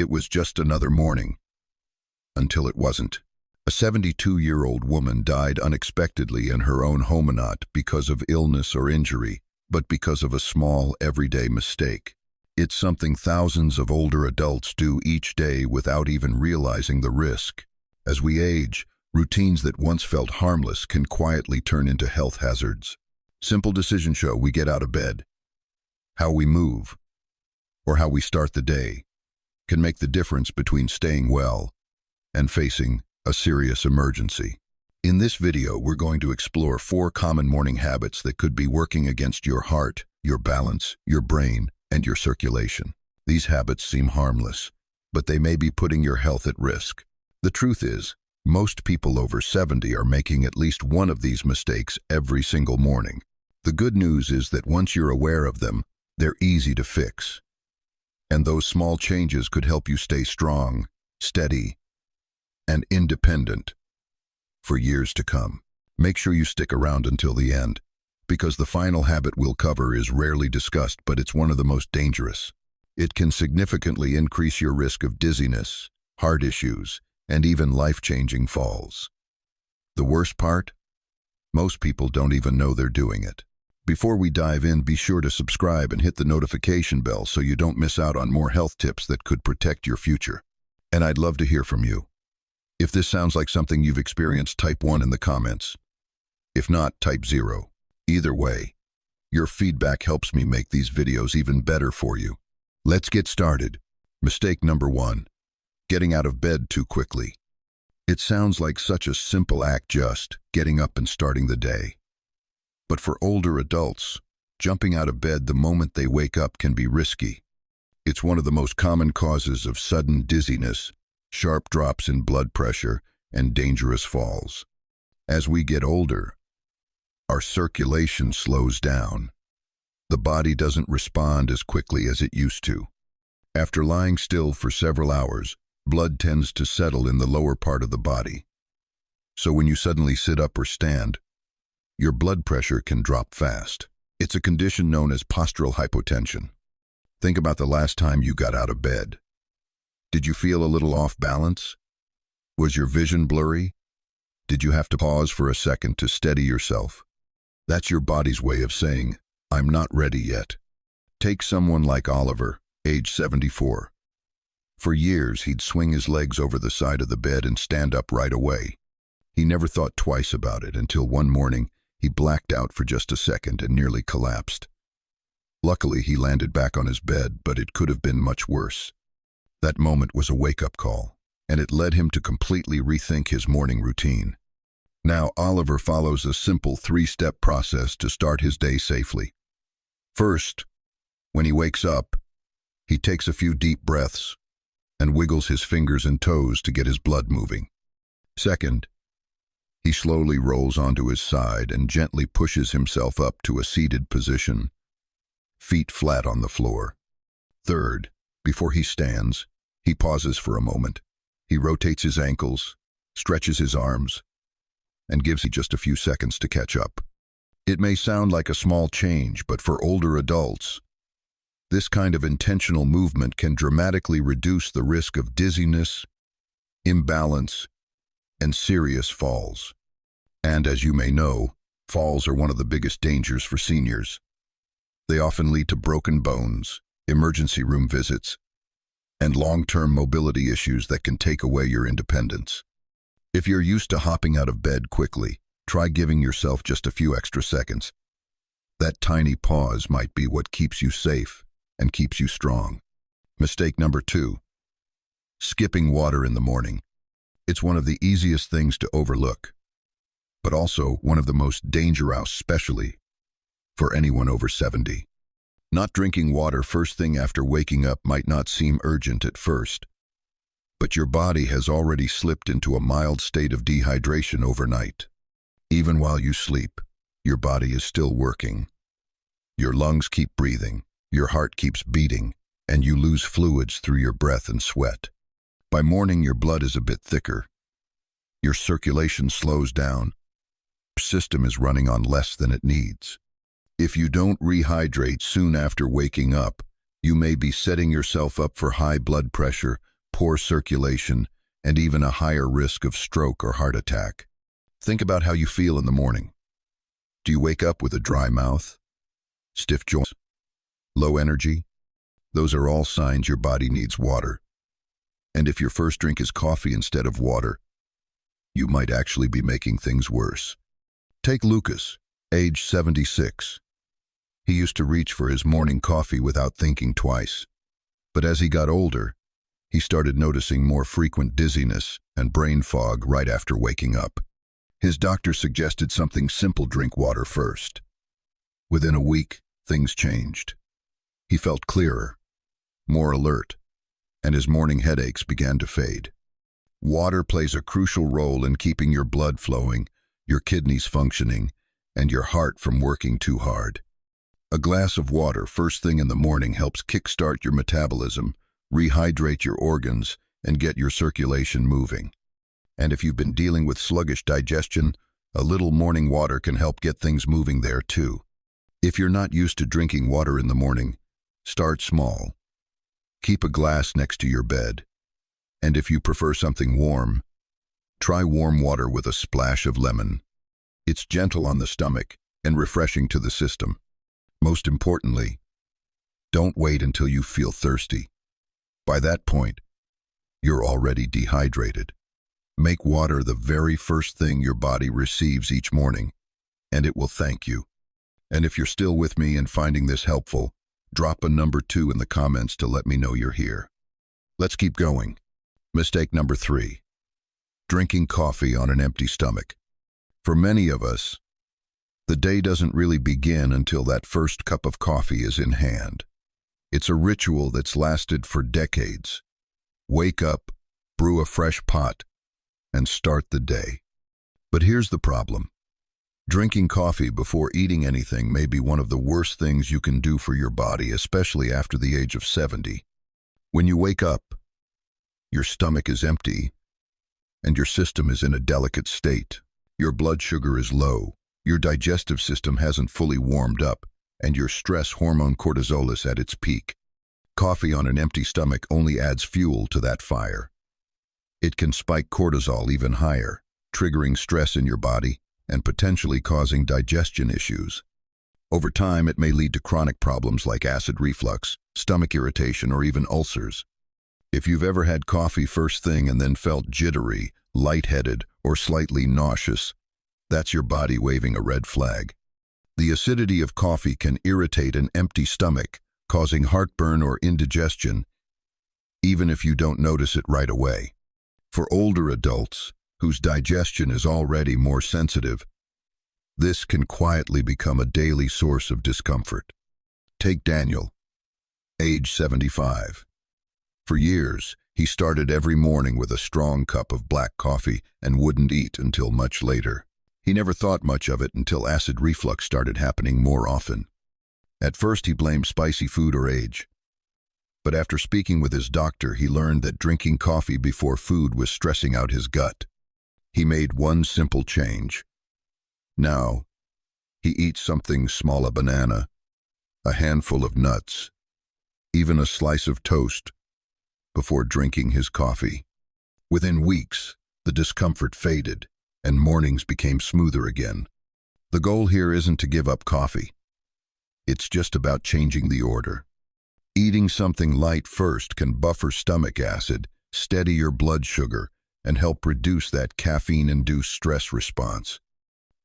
It was just another morning. Until it wasn't. A 72-year-old woman died unexpectedly in her own home, not because of illness or injury, but because of a small, everyday mistake. It's something thousands of older adults do each day without even realizing the risk. As we age, routines that once felt harmless can quietly turn into health hazards. Simple decisions show we get out of bed, how we move, or how we start the day can make the difference between staying well and facing a serious emergency. In this video, we're going to explore 4 common morning habits that could be working against your heart, your balance, your brain, and your circulation. These habits seem harmless, but they may be putting your health at risk. The truth is, most people over 70 are making at least one of these mistakes every single morning. The good news is that once you're aware of them, they're easy to fix. And those small changes could help you stay strong, steady, and independent for years to come. Make sure you stick around until the end, because the final habit we'll cover is rarely discussed, but it's one of the most dangerous. It can significantly increase your risk of dizziness, heart issues, and even life-changing falls. The worst part? Most people don't even know they're doing it. Before we dive in, be sure to subscribe and hit the notification bell so you don't miss out on more health tips that could protect your future. And I'd love to hear from you. If this sounds like something you've experienced, type 1 in the comments. If not, type 0. Either way, your feedback helps me make these videos even better for you. Let's get started. Mistake number 1. Getting out of bed too quickly. It sounds like such a simple act, just getting up and starting the day. But for older adults, jumping out of bed the moment they wake up can be risky. It's one of the most common causes of sudden dizziness, sharp drops in blood pressure, and dangerous falls. As we get older, our circulation slows down. The body doesn't respond as quickly as it used to. After lying still for several hours, blood tends to settle in the lower part of the body. So when you suddenly sit up or stand, your blood pressure can drop fast. It's a condition known as postural hypotension. Think about the last time you got out of bed. Did you feel a little off balance? Was your vision blurry? Did you have to pause for a second to steady yourself? That's your body's way of saying, I'm not ready yet. Take someone like Oliver, age 74. For years, he'd swing his legs over the side of the bed and stand up right away. He never thought twice about it until one morning, he blacked out for just a second and nearly collapsed. Luckily, he landed back on his bed, but it could have been much worse. That moment was a wake-up call, and it led him to completely rethink his morning routine. Now, Oliver follows a simple 3-step process to start his day safely. First, when he wakes up, he takes a few deep breaths and wiggles his fingers and toes to get his blood moving. Second, he slowly rolls onto his side and gently pushes himself up to a seated position, feet flat on the floor. Third, before he stands, he pauses for a moment. He rotates his ankles, stretches his arms, and gives you just a few seconds to catch up. It may sound like a small change, but for older adults, this kind of intentional movement can dramatically reduce the risk of dizziness, imbalance, and serious falls. And as you may know, falls are one of the biggest dangers for seniors. They often lead to broken bones, emergency room visits, and long-term mobility issues that can take away your independence. If you're used to hopping out of bed quickly, try giving yourself just a few extra seconds. That tiny pause might be what keeps you safe and keeps you strong. Mistake number 2. Skipping water in the morning. It's one of the easiest things to overlook, but also one of the most dangerous, especially for anyone over 70. Not drinking water first thing after waking up might not seem urgent at first, but your body has already slipped into a mild state of dehydration overnight. Even while you sleep, your body is still working. Your lungs keep breathing, your heart keeps beating, and you lose fluids through your breath and sweat. By morning, your blood is a bit thicker. Your circulation slows down. Your system is running on less than it needs. If you don't rehydrate soon after waking up, you may be setting yourself up for high blood pressure, poor circulation, and even a higher risk of stroke or heart attack. Think about how you feel in the morning. Do you wake up with a dry mouth, stiff joints, low energy? Those are all signs your body needs water. And if your first drink is coffee instead of water, you might actually be making things worse. Take Lucas, age 76. He used to reach for his morning coffee without thinking twice. But as he got older, he started noticing more frequent dizziness and brain fog right after waking up. His doctor suggested something simple: drink water first. Within a week, things changed. He felt clearer, more alert, and his morning headaches began to fade. Water plays a crucial role in keeping your blood flowing, your kidneys functioning, and your heart from working too hard. A glass of water first thing in the morning helps kickstart your metabolism, rehydrate your organs, and get your circulation moving. And if you've been dealing with sluggish digestion, a little morning water can help get things moving there too. If you're not used to drinking water in the morning, start small. Keep a glass next to your bed. And if you prefer something warm, try warm water with a splash of lemon. It's gentle on the stomach and refreshing to the system. Most importantly, don't wait until you feel thirsty. By that point, you're already dehydrated. Make water the very first thing your body receives each morning, and it will thank you. And if you're still with me and finding this helpful, drop a number 2 in the comments to let me know you're here. Let's keep going. Mistake number 3. Drinking coffee on an empty stomach. For many of us, the day doesn't really begin until that first cup of coffee is in hand. It's a ritual that's lasted for decades. Wake up, brew a fresh pot, and start the day. But here's the problem. Drinking coffee before eating anything may be one of the worst things you can do for your body, especially after the age of 70. When you wake up, your stomach is empty, and your system is in a delicate state. Your blood sugar is low, your digestive system hasn't fully warmed up, and your stress hormone cortisol is at its peak. Coffee on an empty stomach only adds fuel to that fire. It can spike cortisol even higher, triggering stress in your body and potentially causing digestion issues. Over time, it may lead to chronic problems like acid reflux, stomach irritation, or even ulcers. If you've ever had coffee first thing and then felt jittery, lightheaded, or slightly nauseous, that's your body waving a red flag. The acidity of coffee can irritate an empty stomach, causing heartburn or indigestion, even if you don't notice it right away. For older adults, whose digestion is already more sensitive, this can quietly become a daily source of discomfort. Take Daniel, age 75. For years, he started every morning with a strong cup of black coffee and wouldn't eat until much later. He never thought much of it until acid reflux started happening more often. At first, he blamed spicy food or age. But after speaking with his doctor, he learned that drinking coffee before food was stressing out his gut. He made one simple change. Now, he eats something small: a banana, a handful of nuts, even a slice of toast, before drinking his coffee. Within weeks, the discomfort faded, and mornings became smoother again. The goal here isn't to give up coffee. It's just about changing the order. Eating something light first can buffer stomach acid, steady your blood sugar, and help reduce that caffeine-induced stress response.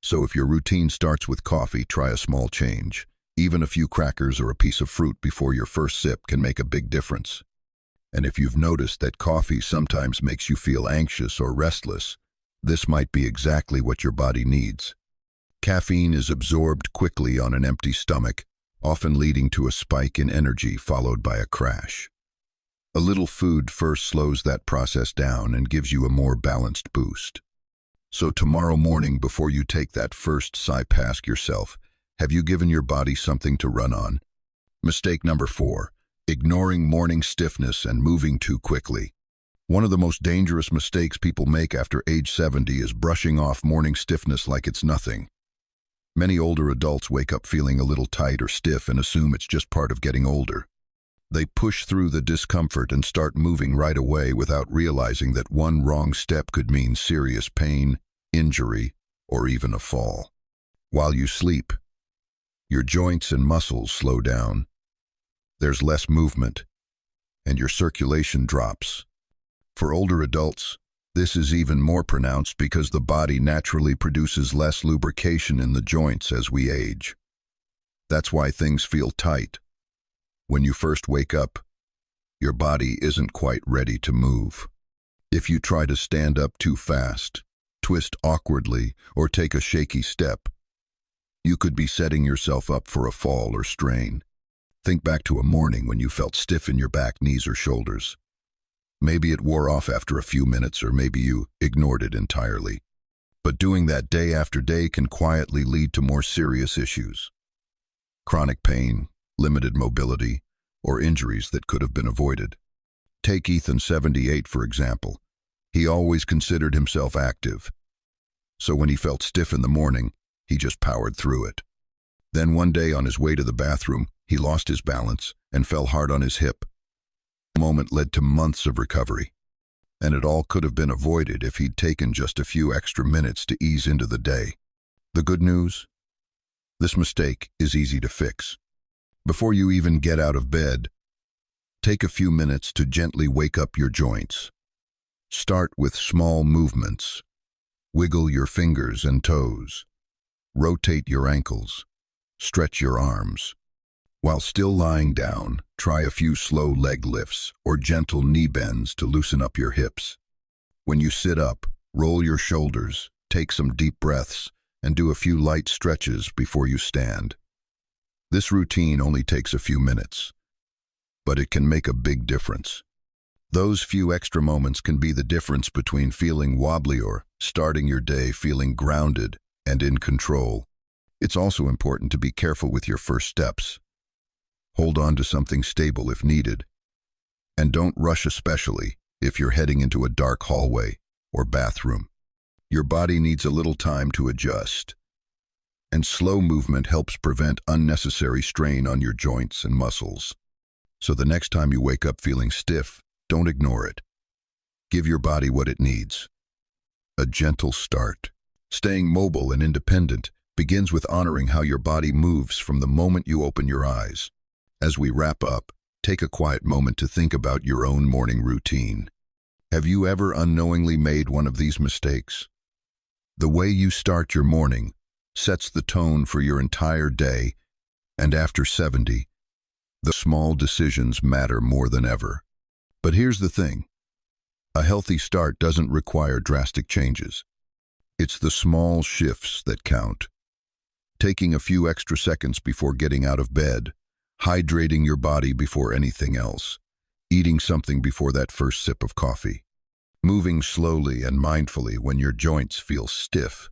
So if your routine starts with coffee, try a small change. Even a few crackers or a piece of fruit before your first sip can make a big difference. And if you've noticed that coffee sometimes makes you feel anxious or restless, this might be exactly what your body needs. Caffeine is absorbed quickly on an empty stomach, often leading to a spike in energy followed by a crash. A little food first slows that process down and gives you a more balanced boost. So tomorrow morning, before you take that first sip, ask yourself, have you given your body something to run on? Mistake number 4, ignoring morning stiffness and moving too quickly. One of the most dangerous mistakes people make after age 70 is brushing off morning stiffness like it's nothing. Many older adults wake up feeling a little tight or stiff and assume it's just part of getting older. They push through the discomfort and start moving right away without realizing that one wrong step could mean serious pain, injury, or even a fall. While you sleep, your joints and muscles slow down. There's less movement, and your circulation drops. For older adults, this is even more pronounced because the body naturally produces less lubrication in the joints as we age. That's why things feel tight. When you first wake up, your body isn't quite ready to move. If you try to stand up too fast, twist awkwardly, or take a shaky step, you could be setting yourself up for a fall or strain. Think back to a morning when you felt stiff in your back, knees, or shoulders. Maybe it wore off after a few minutes, or maybe you ignored it entirely. But doing that day after day can quietly lead to more serious issues. Chronic pain, limited mobility, or injuries that could have been avoided. Take Ethan, 78, for example. He always considered himself active. So when he felt stiff in the morning, he just powered through it. Then one day on his way to the bathroom, he lost his balance and fell hard on his hip. The moment led to months of recovery, and it all could have been avoided if he'd taken just a few extra minutes to ease into the day. The good news? This mistake is easy to fix. Before you even get out of bed, take a few minutes to gently wake up your joints. Start with small movements. Wiggle your fingers and toes. Rotate your ankles. Stretch your arms. While still lying down, try a few slow leg lifts or gentle knee bends to loosen up your hips. When you sit up, roll your shoulders, take some deep breaths, and do a few light stretches before you stand. This routine only takes a few minutes, but it can make a big difference. Those few extra moments can be the difference between feeling wobbly or starting your day feeling grounded and in control. It's also important to be careful with your first steps. Hold on to something stable if needed, and don't rush, especially if you're heading into a dark hallway or bathroom. Your body needs a little time to adjust, and slow movement helps prevent unnecessary strain on your joints and muscles. So the next time you wake up feeling stiff, don't ignore it. Give your body what it needs. A gentle start. Staying mobile and independent begins with honoring how your body moves from the moment you open your eyes. As we wrap up, take a quiet moment to think about your own morning routine. Have you ever unknowingly made one of these mistakes? The way you start your morning sets the tone for your entire day, and after 70, the small decisions matter more than ever. But here's the thing. A healthy start doesn't require drastic changes. It's the small shifts that count. Taking a few extra seconds before getting out of bed, hydrating your body before anything else, eating something before that first sip of coffee, moving slowly and mindfully when your joints feel stiff.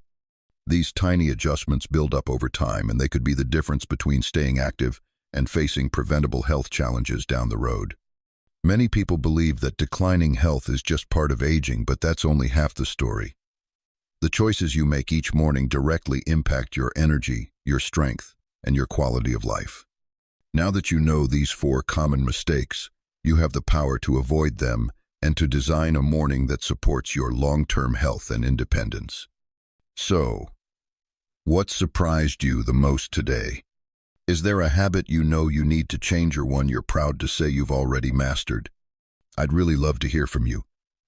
These tiny adjustments build up over time, and they could be the difference between staying active and facing preventable health challenges down the road. Many people believe that declining health is just part of aging, but that's only half the story. The choices you make each morning directly impact your energy, your strength, and your quality of life. Now that you know these 4 common mistakes, you have the power to avoid them and to design a morning that supports your long-term health and independence. So, what surprised you the most today? Is there a habit you know you need to change, or one you're proud to say you've already mastered? I'd really love to hear from you.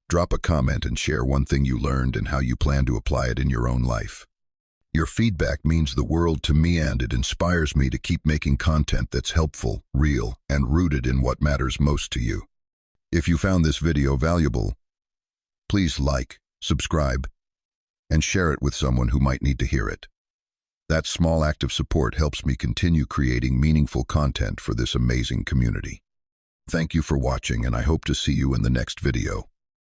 Drop a comment and share one thing you learned and how you plan to apply it in your own life. Your feedback means the world to me, and it inspires me to keep making content that's helpful, real, and rooted in what matters most to you. If you found this video valuable, please like, subscribe, and share it with someone who might need to hear it. That small act of support helps me continue creating meaningful content for this amazing community. Thank you for watching, and I hope to see you in the next video.